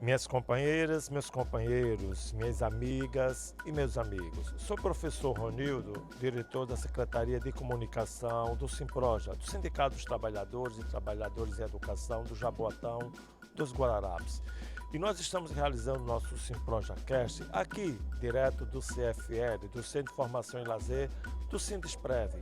Minhas companheiras, meus companheiros, minhas amigas e meus amigos. Sou o professor Ronildo, diretor da Secretaria de Comunicação do Simproja, do Sindicato dos Trabalhadores e Trabalhadoras em Educação do Jaboatão dos Guararapes. E nós estamos realizando nosso Simproja Cast aqui, direto do CFL, do Centro de Formação e Lazer do Sindesprev,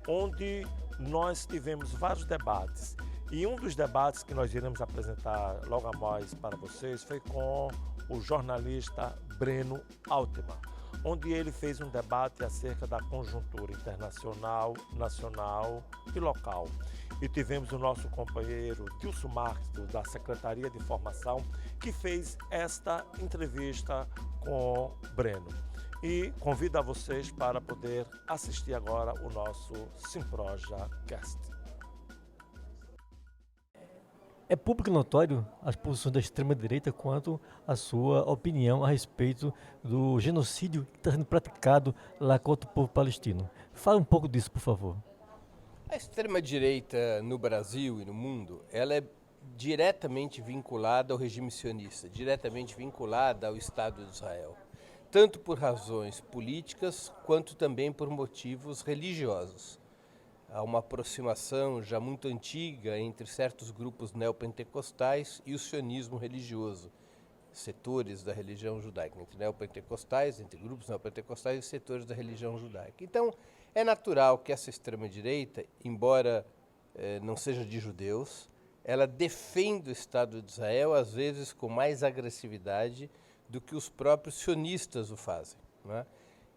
onde nós tivemos vários debates. E um dos debates que nós iremos apresentar logo a mais para vocês foi com o jornalista Breno Altman, onde ele fez um debate acerca da conjuntura internacional, nacional e local. E tivemos o nosso companheiro Dilson Marques, da Secretaria de Formação, que fez esta entrevista com Breno. E convido a vocês para poder assistir agora o nosso Simproja Cast. É público e notório as posições da extrema-direita quanto à sua opinião a respeito do genocídio que está sendo praticado lá contra o povo palestino. Fala um pouco disso, por favor. A extrema-direita no Brasil e no mundo, ela é diretamente vinculada ao regime sionista, diretamente vinculada ao Estado de Israel, tanto por razões políticas quanto também por motivos religiosos. Há uma aproximação já muito antiga entre certos grupos neopentecostais e o sionismo religioso, setores da religião judaica, entre neopentecostais, entre grupos neopentecostais e setores da religião judaica. Então, é natural que essa extrema-direita, embora não seja de judeus, ela defende o Estado de Israel, às vezes com mais agressividade do que os próprios sionistas o fazem, não é?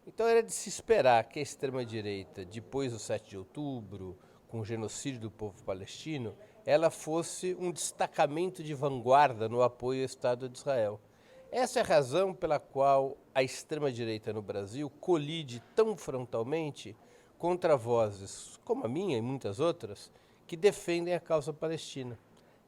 Então era de se esperar que a extrema-direita, depois do 7 de outubro, com o genocídio do povo palestino, ela fosse um destacamento de vanguarda no apoio ao Estado de Israel. Essa é a razão pela qual a extrema-direita no Brasil colide tão frontalmente contra vozes, como a minha e muitas outras, que defendem a causa palestina.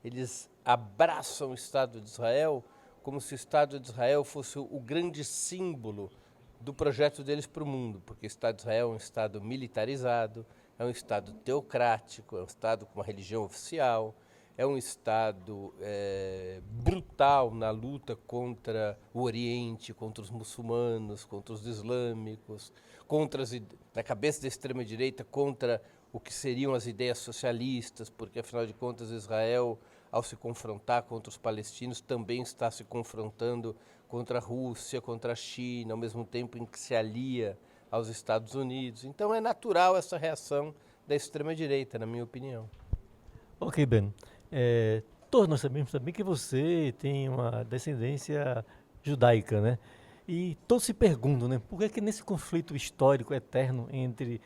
Eles abraçam o Estado de Israel como se o Estado de Israel fosse o grande símbolo do projeto deles para o mundo, porque o Estado de Israel é um Estado militarizado, é um Estado teocrático, é um Estado com uma religião oficial, é um Estado brutal na luta contra o Oriente, contra os muçulmanos, contra os islâmicos, na cabeça da extrema-direita, contra o que seriam as ideias socialistas, porque, afinal de contas, Israel, ao se confrontar contra os palestinos, também está se confrontando contra a Rússia, contra a China, ao mesmo tempo em que se alia aos Estados Unidos. Então é natural essa reação da extrema-direita, na minha opinião. Ok, Ben. Todos nós sabemos também que você tem uma descendência judaica, né? E todos se perguntam, né? Por que nesse conflito histórico eterno entre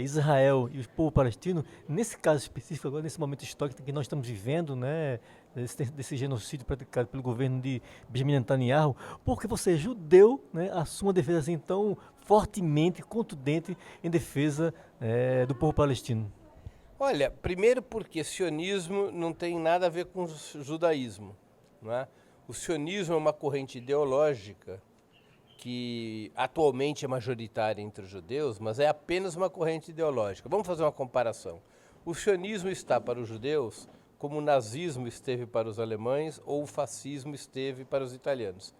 Israel e o povo palestino, nesse caso específico, agora nesse momento histórico que nós estamos vivendo, né, desse genocídio praticado pelo governo de Benjamin Netanyahu, porque você é judeu, né, assuma uma defesa assim tão fortemente, contundente em defesa do povo palestino? Olha, primeiro porque sionismo não tem nada a ver com judaísmo, não é? O sionismo é uma corrente ideológica que atualmente é majoritária entre os judeus, mas é apenas uma corrente ideológica. Vamos fazer uma comparação. O sionismo está para os judeus como o nazismo esteve para os alemães ou o fascismo esteve para os italianos.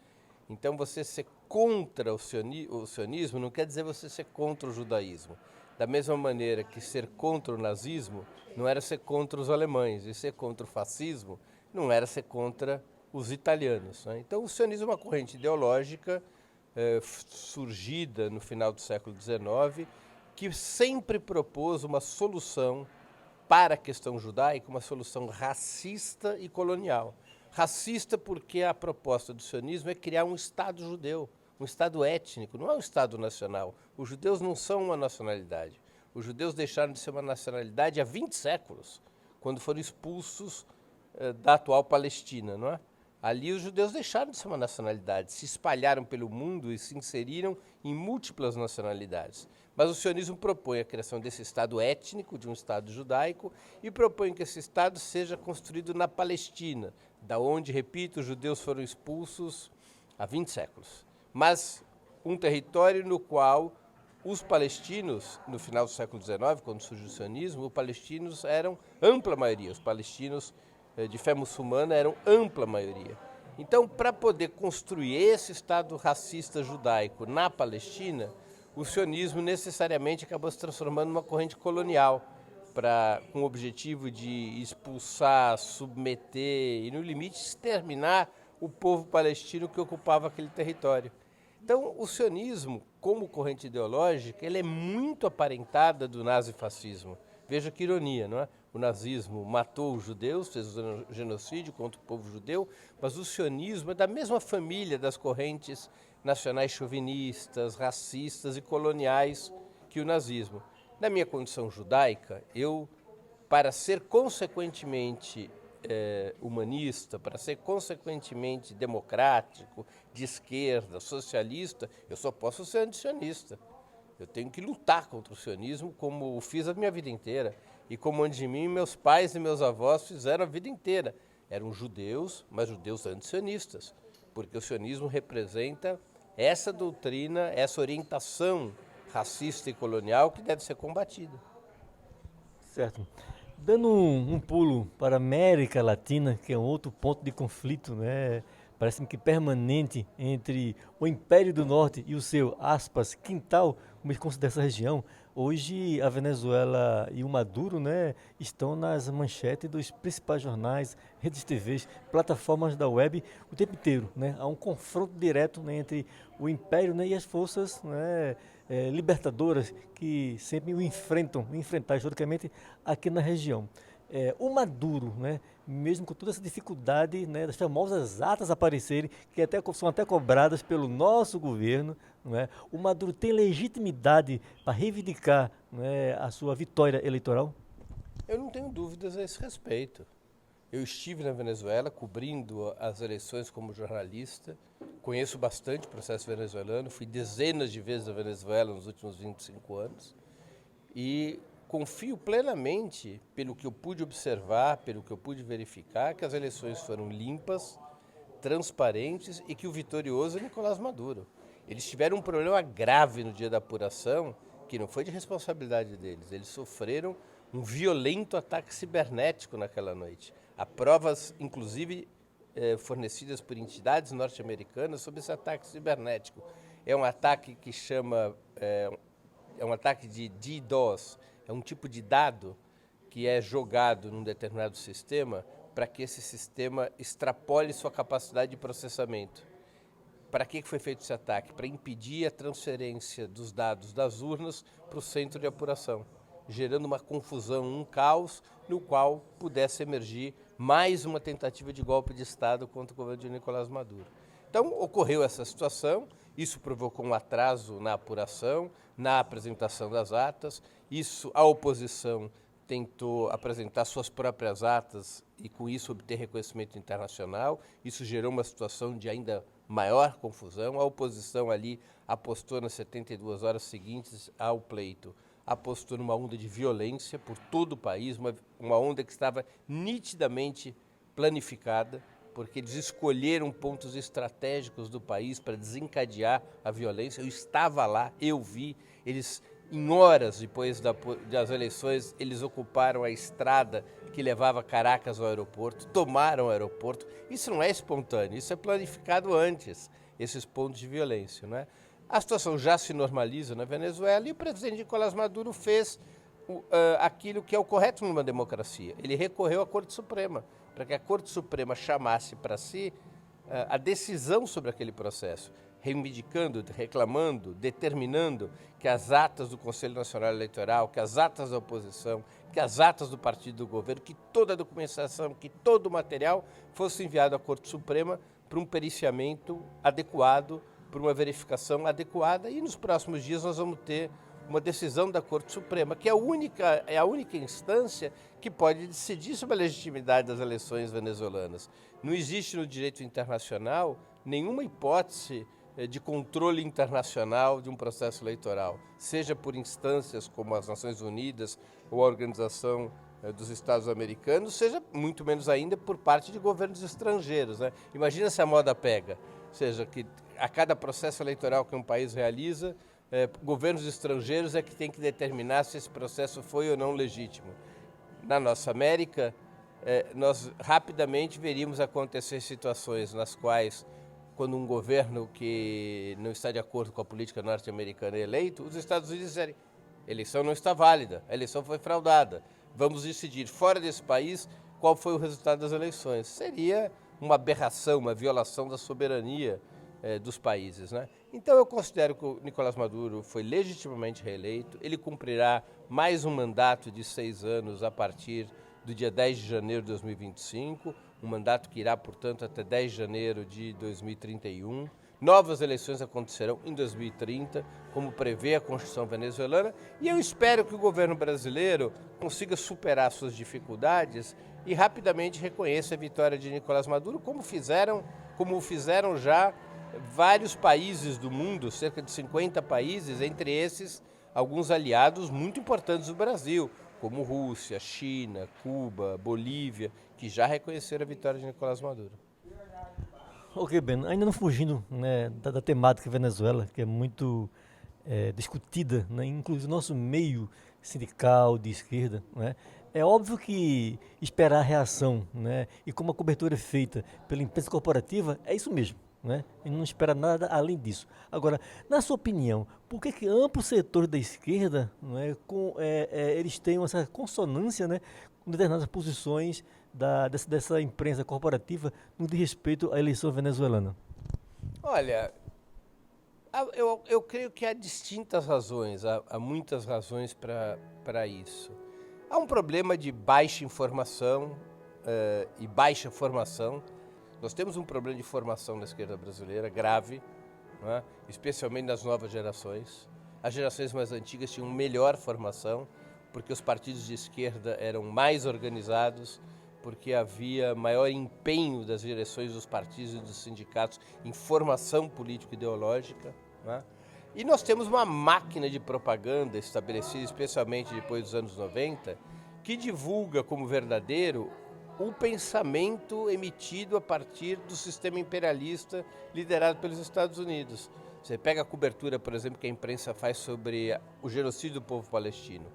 Então, você ser contra o sionismo não quer dizer você ser contra o judaísmo. Da mesma maneira que ser contra o nazismo não era ser contra os alemães, e ser contra o fascismo não era ser contra os italianos, né? Então, o sionismo é uma corrente ideológica surgida no final do século XIX, que sempre propôs uma solução para a questão judaica, uma solução racista e colonial. Racista porque a proposta do sionismo é criar um Estado judeu, um Estado étnico, não é um Estado nacional. Os judeus não são uma nacionalidade. Os judeus deixaram de ser uma nacionalidade há 20 séculos, quando foram expulsos da atual Palestina, não é? Ali os judeus deixaram de ser uma nacionalidade, se espalharam pelo mundo e se inseriram em múltiplas nacionalidades. Mas o sionismo propõe a criação desse Estado étnico, de um Estado judaico, e propõe que esse Estado seja construído na Palestina, da onde, repito, os judeus foram expulsos há 20 séculos. Mas um território no qual os palestinos, no final do século XIX, quando surgiu o sionismo, os palestinos eram ampla maioria, os palestinos de fé muçulmana eram ampla maioria. Então, para poder construir esse Estado racista judaico na Palestina, o sionismo necessariamente acabou se transformando numa corrente colonial, com o objetivo de expulsar, submeter e, no limite, exterminar o povo palestino que ocupava aquele território. Então, o sionismo, como corrente ideológica, ele é muito aparentada do nazifascismo. Veja que ironia, não é? O nazismo matou os judeus, fez um genocídio contra o povo judeu, mas o sionismo é da mesma família das correntes nacionais chauvinistas, racistas e coloniais que o nazismo. Na minha condição judaica, eu, para ser consequentemente humanista, para ser consequentemente democrático, de esquerda, socialista, eu só posso ser antisionista. Eu tenho que lutar contra o sionismo como fiz a minha vida inteira e como antes de mim meus pais e meus avós fizeram a vida inteira. Eram judeus, mas judeus antisionistas, porque o sionismo representa essa doutrina, essa orientação racista e colonial que deve ser combatida. Certo. Dando um pulo para a América Latina, que é um outro ponto de conflito, né? Parece-me que permanente entre o Império do Norte e o seu, aspas, quintal, como eles consideram essa região. Hoje a Venezuela e o Maduro, né, estão nas manchetes dos principais jornais, redes de TVs, plataformas da web o tempo inteiro, né? Há um confronto direto, né, entre o Império, né, e as forças, né, libertadoras que sempre o enfrentar historicamente aqui na região. O Maduro, né, mesmo com toda essa dificuldade, né, das famosas atas aparecerem, que são até cobradas pelo nosso governo, né, o Maduro tem legitimidade para reivindicar, né, a sua vitória eleitoral? Eu não tenho dúvidas a esse respeito. Eu estive na Venezuela cobrindo as eleições como jornalista, conheço bastante o processo venezuelano, fui dezenas de vezes à Venezuela nos últimos 25 anos e confio plenamente, pelo que eu pude observar, pelo que eu pude verificar, que as eleições foram limpas, transparentes e que o vitorioso é Nicolás Maduro. Eles tiveram um problema grave no dia da apuração, que não foi de responsabilidade deles. Eles sofreram um violento ataque cibernético naquela noite. Há provas, inclusive, fornecidas por entidades norte-americanas sobre esse ataque cibernético. É um ataque que é um ataque de DDoS, é um tipo de dado que é jogado num determinado sistema para que esse sistema extrapole sua capacidade de processamento. Para que foi feito esse ataque? Para impedir a transferência dos dados das urnas para o centro de apuração, gerando uma confusão, um caos, no qual pudesse emergir mais uma tentativa de golpe de Estado contra o governo de Nicolás Maduro. Então, ocorreu essa situação, isso provocou um atraso na apuração, na apresentação das atas, a oposição tentou apresentar suas próprias atas e, com isso, obter reconhecimento internacional. Isso gerou uma situação de ainda maior confusão. A oposição ali apostou nas 72 horas seguintes ao pleito, apostou numa onda de violência por todo o país, uma onda que estava nitidamente planificada, porque eles escolheram pontos estratégicos do país para desencadear a violência. Eu estava lá, eu vi, eles, em horas depois das eleições, eles ocuparam a estrada que levava Caracas ao aeroporto, tomaram o aeroporto. Isso não é espontâneo, isso é planificado antes, esses pontos de violência, não é? A situação já se normaliza na Venezuela e o presidente Nicolás Maduro fez aquilo que é o correto numa democracia. Ele recorreu à Corte Suprema, para que a Corte Suprema chamasse para si a decisão sobre aquele processo, reivindicando, reclamando, determinando que as atas do Conselho Nacional Eleitoral, que as atas da oposição, que as atas do partido do governo, que toda a documentação, que todo o material fosse enviado à Corte Suprema para um periciamento adequado, para uma verificação adequada, e nos próximos dias nós vamos ter uma decisão da Corte Suprema, que é a única instância que pode decidir sobre a legitimidade das eleições venezuelanas. Não existe no direito internacional nenhuma hipótese de controle internacional de um processo eleitoral, seja por instâncias como as Nações Unidas ou a Organização dos Estados Americanos, seja muito menos ainda por parte de governos estrangeiros, né? Imagina se a moda pega, ou seja, que a cada processo eleitoral que um país realiza, governos estrangeiros é que tem que determinar se esse processo foi ou não legítimo. Na nossa América, nós rapidamente veríamos acontecer situações nas quais, quando um governo que não está de acordo com a política norte-americana é eleito, os Estados Unidos dizem: a eleição não está válida, a eleição foi fraudada, vamos decidir fora desse país qual foi o resultado das eleições. Seria uma aberração, uma violação da soberania dos países, né? Então eu considero que o Nicolás Maduro foi legitimamente reeleito, ele cumprirá mais um mandato de 6 anos a partir do dia 10 de janeiro de 2025, um mandato que irá, portanto, até 10 de janeiro de 2031. Novas eleições acontecerão em 2030, como prevê a Constituição venezuelana, e eu espero que o governo brasileiro consiga superar suas dificuldades e rapidamente reconheça a vitória de Nicolás Maduro, como fizeram já vários países do mundo, cerca de 50 países, entre esses alguns aliados muito importantes do Brasil, como Rússia, China, Cuba, Bolívia, que já reconheceram a vitória de Nicolás Maduro. Ok, Ben, ainda não fugindo, né, da temática Venezuela, que é muito discutida, né, inclusive no nosso meio sindical de esquerda, né, é óbvio que esperar a reação, né, e como a cobertura é feita pela imprensa corporativa, é isso mesmo. Né? E não espera nada além disso. Agora, na sua opinião, por que amplos setores da esquerda, não é, eles têm essa consonância, né, com determinadas posições dessa imprensa corporativa no que diz respeito à eleição venezuelana? Olha, eu creio que há distintas razões, há muitas razões para isso. Há um problema de baixa informação e baixa formação. Nós temos um problema de formação na esquerda brasileira grave, não é? Especialmente nas novas gerações. As gerações mais antigas tinham melhor formação, porque os partidos de esquerda eram mais organizados, porque havia maior empenho das direções dos partidos e dos sindicatos em formação político-ideológica. Não é? E nós temos uma máquina de propaganda estabelecida, especialmente depois dos anos 90, que divulga como verdadeiro o pensamento emitido a partir do sistema imperialista liderado pelos Estados Unidos. Você pega a cobertura, por exemplo, que a imprensa faz sobre o genocídio do povo palestino.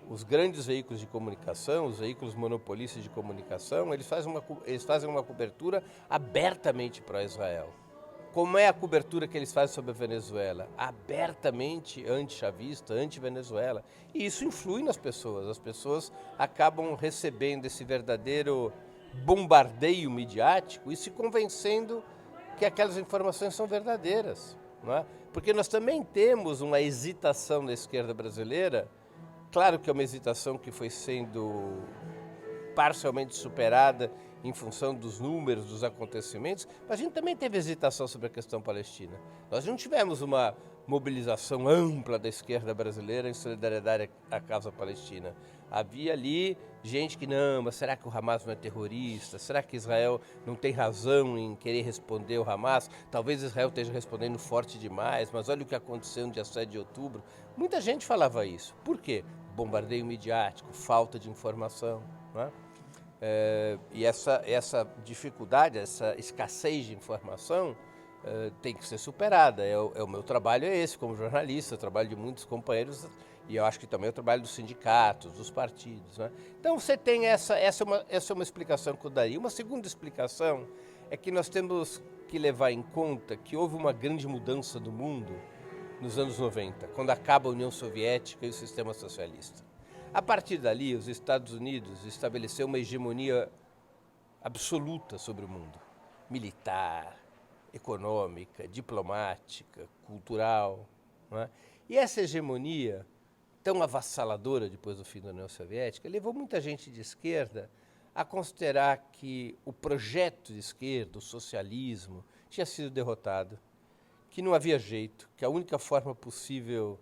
Os grandes veículos de comunicação, os veículos monopolistas de comunicação, eles fazem uma cobertura abertamente pró-Israel. Como é a cobertura que eles fazem sobre a Venezuela? Abertamente anti-chavista, anti-Venezuela. E isso influi nas pessoas. As pessoas acabam recebendo esse verdadeiro bombardeio midiático e se convencendo que aquelas informações são verdadeiras. Não é? Porque nós também temos uma hesitação da esquerda brasileira. Claro que é uma hesitação que foi sendo parcialmente superada em função dos números, dos acontecimentos, mas a gente também teve hesitação sobre a questão palestina. Nós não tivemos uma mobilização ampla da esquerda brasileira em solidariedade à causa palestina. Havia ali gente que, não, mas será que o Hamas não é terrorista? Será que Israel não tem razão em querer responder ao Hamas? Talvez Israel esteja respondendo forte demais, mas olha o que aconteceu no dia 7 de outubro. Muita gente falava isso. Por quê? Bombardeio midiático, falta de informação, não é? E essa dificuldade, essa escassez de informação tem que ser superada. O meu trabalho é esse, como jornalista, o trabalho de muitos companheiros, e eu acho que também é o trabalho dos sindicatos, dos partidos. Né? Então você tem essa é uma explicação que eu daria. Uma segunda explicação é que nós temos que levar em conta que houve uma grande mudança do mundo nos anos 90, quando acaba a União Soviética e o sistema socialista. A partir dali, os Estados Unidos estabeleceu uma hegemonia absoluta sobre o mundo, militar, econômica, diplomática, cultural. Não é? E essa hegemonia, tão avassaladora depois do fim da União Soviética, levou muita gente de esquerda a considerar que o projeto de esquerda, o socialismo, tinha sido derrotado, que não havia jeito, que a única forma possível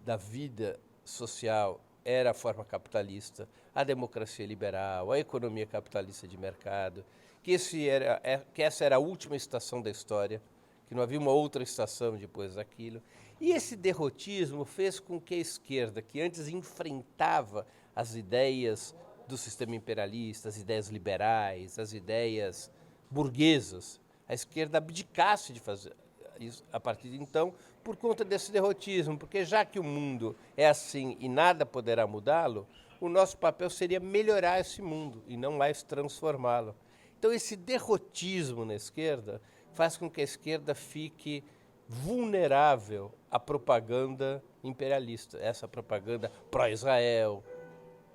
da vida social era a forma capitalista, a democracia liberal, a economia capitalista de mercado, que essa era a última estação da história, que não havia uma outra estação depois daquilo. E esse derrotismo fez com que a esquerda, que antes enfrentava as ideias do sistema imperialista, as ideias liberais, as ideias burguesas, a esquerda abdicasse de fazer isso a partir de então, por conta desse derrotismo, porque já que o mundo é assim e nada poderá mudá-lo, o nosso papel seria melhorar esse mundo e não mais transformá-lo. Então esse derrotismo na esquerda faz com que a esquerda fique vulnerável à propaganda imperialista, essa propaganda pró-Israel,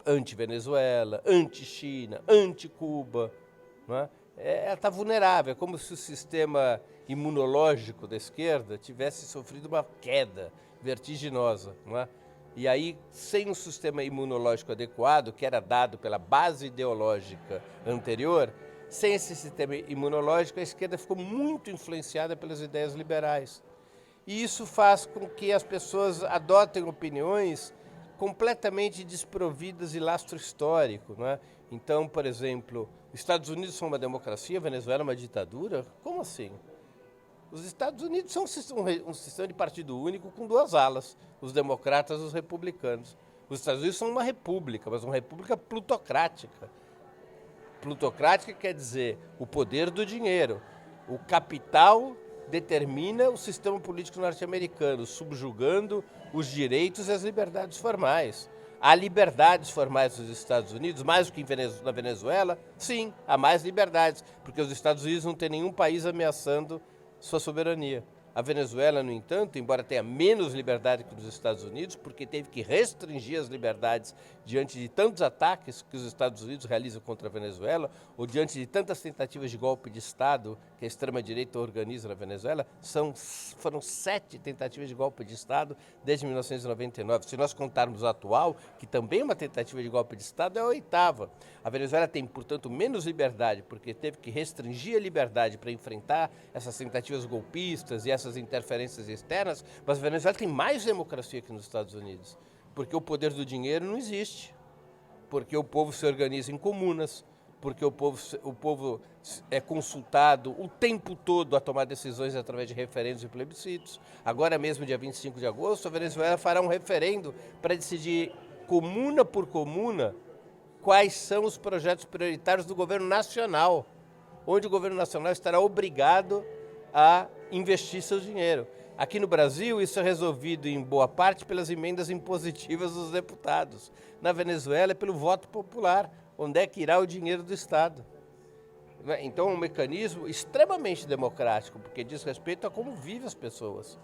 anti-Venezuela, anti-China, anti-Cuba. Não é? Ela está vulnerável, é como se o sistema imunológico da esquerda tivesse sofrido uma queda vertiginosa. Não é? E aí, sem um sistema imunológico adequado, que era dado pela base ideológica anterior, sem esse sistema imunológico, a esquerda ficou muito influenciada pelas ideias liberais. E isso faz com que as pessoas adotem opiniões completamente desprovidas de lastro histórico. Não é? Então, por exemplo, os Estados Unidos são uma democracia, a Venezuela é uma ditadura? Como assim? Os Estados Unidos são um sistema de partido único com duas alas, os democratas e os republicanos. Os Estados Unidos são uma república, mas uma república plutocrática. Plutocrática quer dizer o poder do dinheiro. O capital determina o sistema político norte-americano, subjugando os direitos e as liberdades formais. Há liberdades formais nos Estados Unidos, mais do que na Venezuela? Sim, há mais liberdades, porque os Estados Unidos não têm nenhum país ameaçando sua soberania. A Venezuela, no entanto, embora tenha menos liberdade que os Estados Unidos, porque teve que restringir as liberdades diante de tantos ataques que os Estados Unidos realizam contra a Venezuela, ou diante de tantas tentativas de golpe de Estado que a extrema-direita organiza na Venezuela, foram 7 tentativas de golpe de Estado desde 1999. Se nós contarmos a atual, que também é uma tentativa de golpe de Estado, é a 8ª. A Venezuela tem, portanto, menos liberdade, porque teve que restringir a liberdade para enfrentar essas tentativas golpistas e essas interferências externas, mas a Venezuela tem mais democracia que nos Estados Unidos, porque o poder do dinheiro não existe, porque o povo se organiza em comunas, porque o povo é consultado o tempo todo a tomar decisões através de referendos e plebiscitos. Agora mesmo, dia 25 de agosto, a Venezuela fará um referendo para decidir, comuna por comuna, quais são os projetos prioritários do governo nacional, onde o governo nacional estará obrigado a investir seu dinheiro. Aqui no Brasil, isso é resolvido em boa parte pelas emendas impositivas dos deputados. Na Venezuela, é pelo voto popular. Onde é que irá o dinheiro do Estado? Então, é um mecanismo extremamente democrático, porque diz respeito a como vivem as pessoas.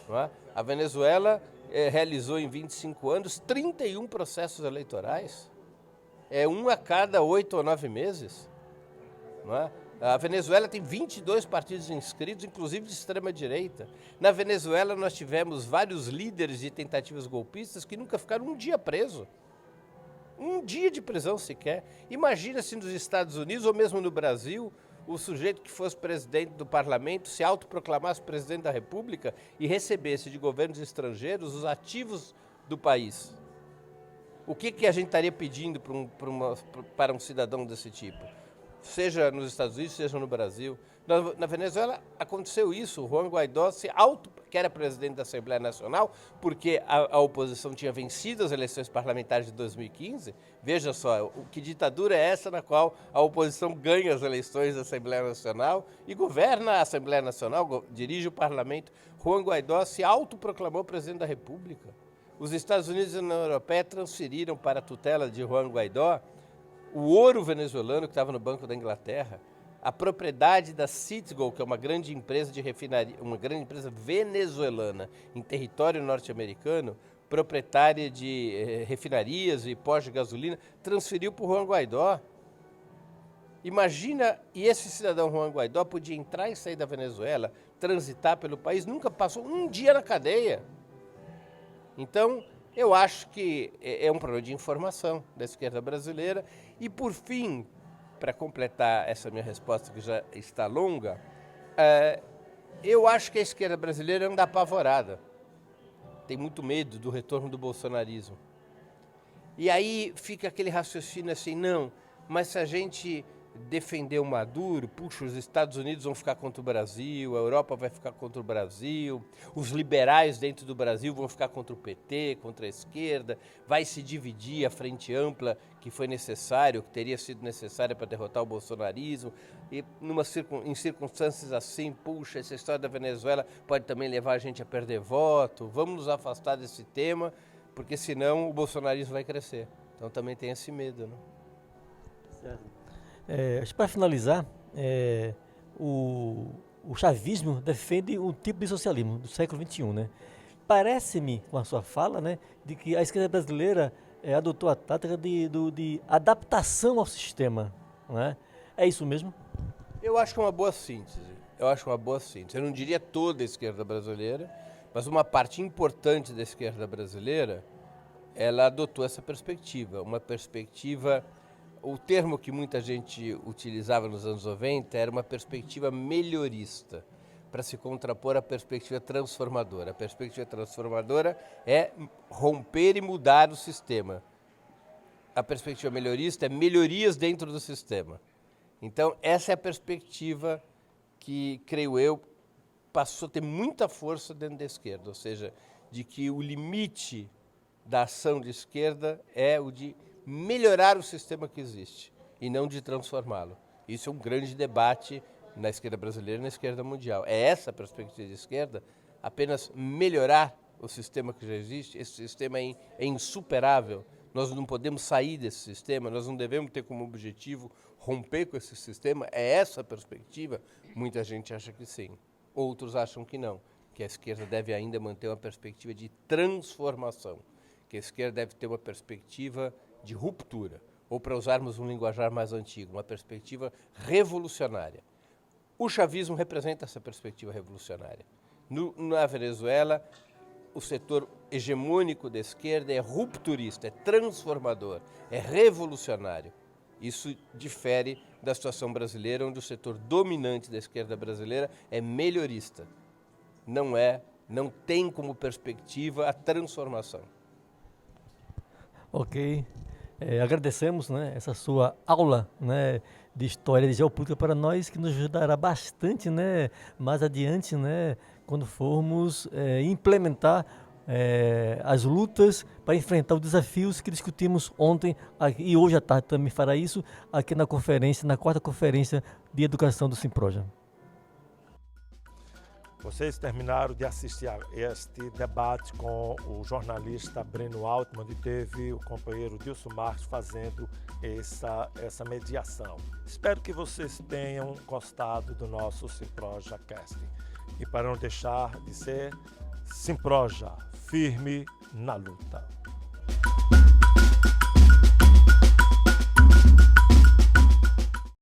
Não é? A Venezuela realizou em 25 anos 31 processos eleitorais. É um a cada 8 ou 9 meses. Não é? A Venezuela tem 22 partidos inscritos, inclusive de extrema-direita. Na Venezuela, nós tivemos vários líderes de tentativas golpistas que nunca ficaram um dia preso. Um dia de prisão sequer. Imagina se nos Estados Unidos, ou mesmo no Brasil, o sujeito que fosse presidente do parlamento se autoproclamasse presidente da República e recebesse de governos estrangeiros os ativos do país. O que a gente estaria pedindo para um cidadão desse tipo? Seja nos Estados Unidos, seja no Brasil. Na Venezuela aconteceu isso, o Juan Guaidó, que era presidente da Assembleia Nacional, porque a oposição tinha vencido as eleições parlamentares de 2015. Veja só, que ditadura é essa na qual a oposição ganha as eleições da Assembleia Nacional e governa a Assembleia Nacional, dirige o parlamento. Juan Guaidó se autoproclamou presidente da República. Os Estados Unidos e a União Europeia transferiram para a tutela de Juan Guaidó o ouro venezuelano que estava no Banco da Inglaterra, a propriedade da Citgo, que é uma grande empresa de refinaria, uma grande empresa venezuelana em território norte-americano, proprietária de refinarias e postos de gasolina, transferiu para o Juan Guaidó. Imagina, e esse cidadão Juan Guaidó podia entrar e sair da Venezuela, transitar pelo país, nunca passou um dia na cadeia. Então, eu acho que é um problema de informação da esquerda brasileira. E, por fim, para completar essa minha resposta, que já está longa, eu acho que a esquerda brasileira anda apavorada. Tem muito medo do retorno do bolsonarismo. E aí fica aquele raciocínio assim, não, mas se a gente defender o Maduro, puxa, os Estados Unidos vão ficar contra o Brasil, a Europa vai ficar contra o Brasil, os liberais dentro do Brasil vão ficar contra o PT, contra a esquerda, vai se dividir a frente ampla que foi necessário, que teria sido necessária para derrotar o bolsonarismo, e em circunstâncias assim, puxa, essa história da Venezuela pode também levar a gente a perder voto, vamos nos afastar desse tema, porque senão o bolsonarismo vai crescer. Então também tem esse medo, né? Para finalizar, o chavismo defende um tipo de socialismo do século XXI, né? Parece-me, com a sua fala, né, de que a esquerda brasileira adotou a tática de adaptação ao sistema, não é? É isso mesmo? Eu acho que é uma boa síntese. Eu não diria toda a esquerda brasileira, mas uma parte importante da esquerda brasileira, ela adotou essa perspectiva. Uma perspectiva, o termo que muita gente utilizava nos anos 90 era uma perspectiva melhorista, para se contrapor à perspectiva transformadora. A perspectiva transformadora é romper e mudar o sistema. A perspectiva melhorista é melhorias dentro do sistema. Então, essa é a perspectiva que, creio eu, passou a ter muita força dentro da esquerda, ou seja, de que o limite da ação de esquerda é o de melhorar o sistema que existe e não de transformá-lo. Isso é um grande debate na esquerda brasileira e na esquerda mundial. É essa a perspectiva de esquerda, apenas melhorar o sistema que já existe. Esse sistema é insuperável, nós não podemos sair desse sistema, nós não devemos ter como objetivo romper com esse sistema. É essa a perspectiva? Muita gente acha que sim, outros acham que não, que a esquerda deve ainda manter uma perspectiva de transformação, que a esquerda deve ter uma perspectiva de ruptura, ou, para usarmos um linguajar mais antigo, uma perspectiva revolucionária. O chavismo representa essa perspectiva revolucionária. Na Venezuela, o setor hegemônico da esquerda é rupturista, é transformador, é revolucionário. Isso difere da situação brasileira, onde o setor dominante da esquerda brasileira é melhorista. Não tem como perspectiva a transformação. Ok. Agradecemos, né, essa sua aula, né, de história de geopolítica para nós, que nos ajudará bastante, né, mais adiante, né, quando formos implementar as lutas para enfrentar os desafios que discutimos ontem e hoje à tarde também fará isso aqui na conferência, na 4ª conferência de educação do Simproja. Vocês terminaram de assistir a este debate com o jornalista Breno Altman e teve o companheiro Dilson Marques fazendo essa mediação. Espero que vocês tenham gostado do nosso Simproja Cast. E para não deixar de ser, Simproja, firme na luta.